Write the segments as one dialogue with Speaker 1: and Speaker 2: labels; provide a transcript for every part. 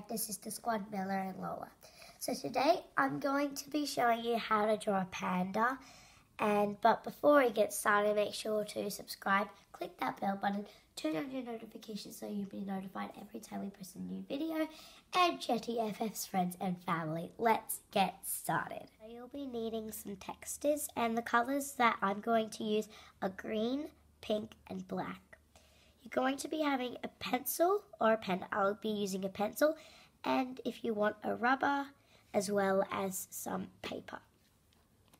Speaker 1: the Sister Squad, Bella and Lola. So today I'm going to be showing you how to draw a panda. But before we get started, make sure to subscribe, click that bell button, turn on your notifications so you'll be notified every time we post a new video, and share to your FF's friends and family. Let's get started. So you'll be needing some textures, and the colours that I'm going to use are green, pink and black. You're going to be having a pencil or a pen. I'll be using a pencil, and if you want a rubber as well as some paper.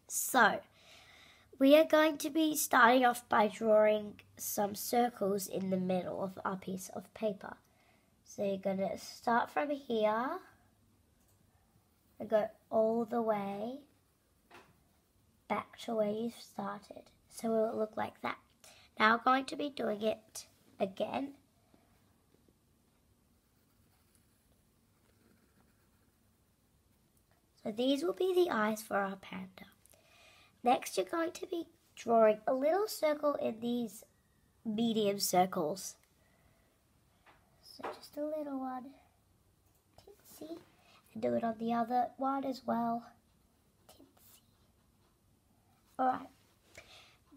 Speaker 1: So we are going to be starting off by drawing some circles in the middle of our piece of paper. So you're going to start from here and go all the way back to where you started. So it will look like that. Now I'm going to be doing it again. So these will be the eyes for our panda. Next, you're going to be drawing a little circle in these medium circles. So just a little one. Tinsy. And do it on the other one as well. Tinsy. Alright.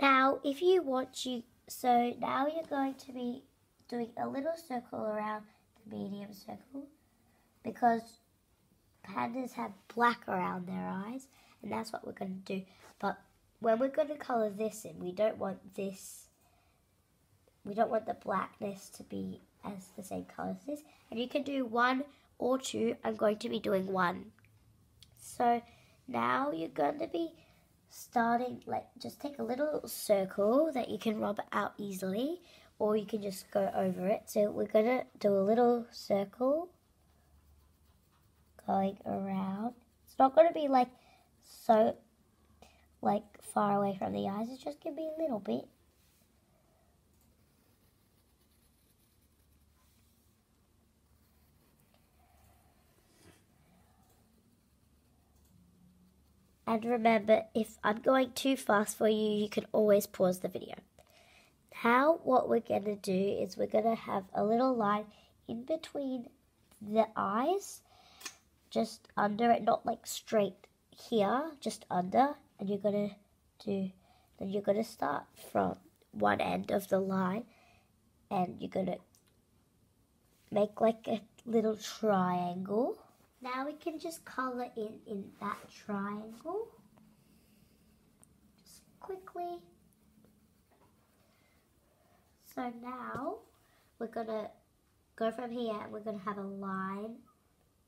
Speaker 1: Now, if you want to, so now you're going to be doing a little circle around the medium circle, because pandas have black around their eyes, and that's what we're going to do. But when we're going to colour this in, we don't want the blackness to be as the same colour as this. And you can do one or two. I'm going to be doing one. So now you're going to be starting, just take a little circle that you can rub out easily, or you can just go over it. So we're going to do a little circle going around. It's not going to be so far away from the eyes. It's just going to be a little bit. And remember, if I'm going too fast for you, you can always pause the video. Now what we're going to do is we're going to have a little line in between the eyes, just under it, not straight here, just under. And you're going to start from one end of the line, and you're going to make a little triangle. Now we can just colour in that triangle, just quickly. So now we're going to go from here, and we're going to have a line,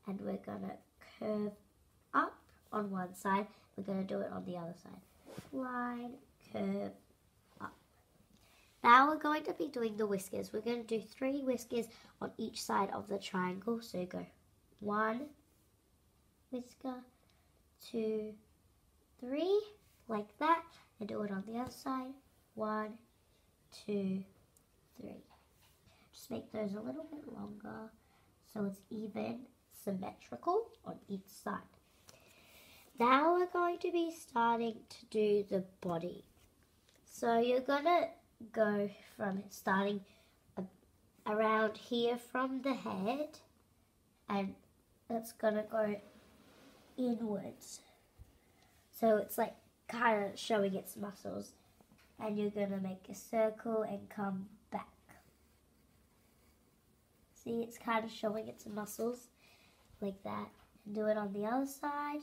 Speaker 1: and we're going to curve up on one side. We're going to do it on the other side. Line, curve, up. Now we're going to be doing the whiskers. We're going to do 3 whiskers on each side of the triangle. So you go 1 whisker, 2, 3, like that. And do it on the other side. 1, 2, 3. Just make those a little bit longer so it's even, symmetrical on each side. Now we're going to be starting to do the body. So you're going to go from starting around here from the head, and it's going to go inwards. So it's kind of showing its muscles, and you're going to make a circle and come back. See, it's kind of showing its muscles like that. And do it on the other side.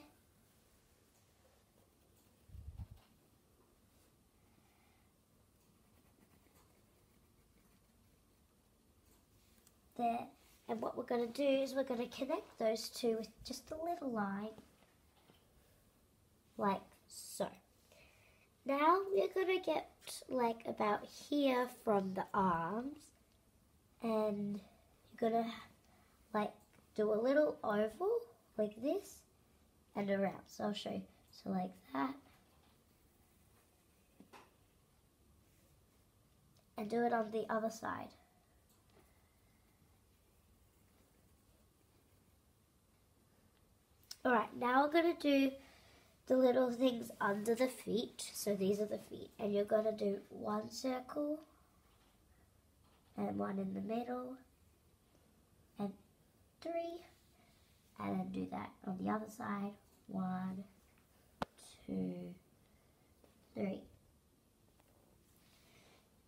Speaker 1: There. And what we're going to do is we're going to connect those two with just a little line, like so. Now we're going to get about here from the arms, and you're going to do a little oval like this and around. So I'll show you. So like that. And do it on the other side. Alright, now we're going to do the little things under the feet. So these are the feet. And you're going to do 1 circle and 1 in the middle and 3 And then do that on the other side. 1, 2, 3.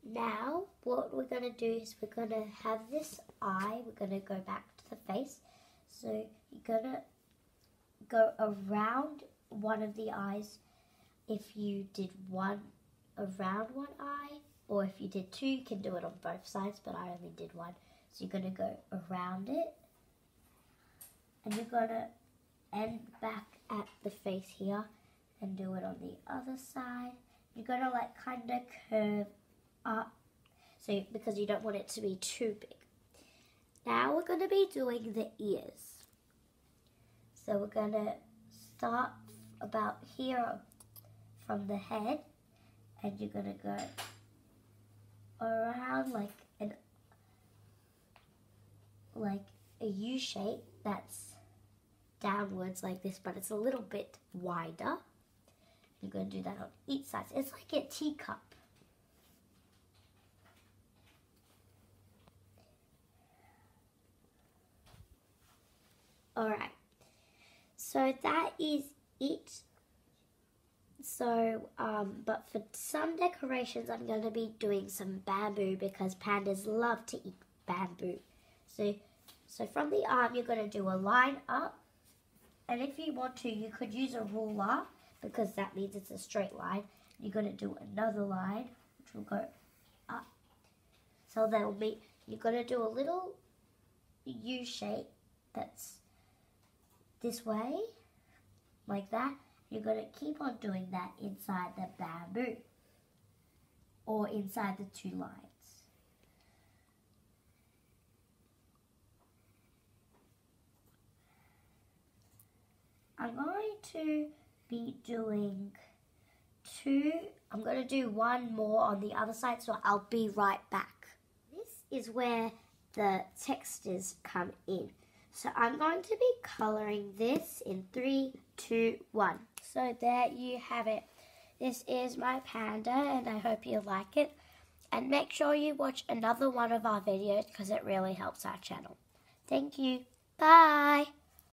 Speaker 1: Now, what we're going to do is we're going to have this eye. We're going to go back to the face. So you're going to go around one of the eyes if you did one around one eye. Or if you did 2, you can do it on both sides, but I only did 1. So you're going to go around it. And you're going to end back at the face here and do it on the other side. You're going to like kind of curve up, so because you don't want it to be too big. Now we're going to be doing the ears. So we're going to start about here from the head, and you're going to go around like a U shape that's downwards like this, but it's a little bit wider. You're going to do that on each side. It's like a teacup. Alright, so that is it. So, but for some decorations, I'm going to be doing some bamboo because pandas love to eat bamboo. So from the arm, you're going to do a line up. And if you want to, you could use a ruler because that means it's a straight line. You're going to do another line, which will go up. So they'll meet. You're going to do a little U shape that's this way, like that. You're going to keep on doing that inside the bamboo or inside the 2 lines. I'm going to be doing 2. I'm going to do 1 more on the other side, so I'll be right back. This is where the textures come in. So I'm going to be colouring this in 3, 2, 1. So there you have it. This is my panda and I hope you like it. And make sure you watch another one of our videos because it really helps our channel. Thank you. Bye.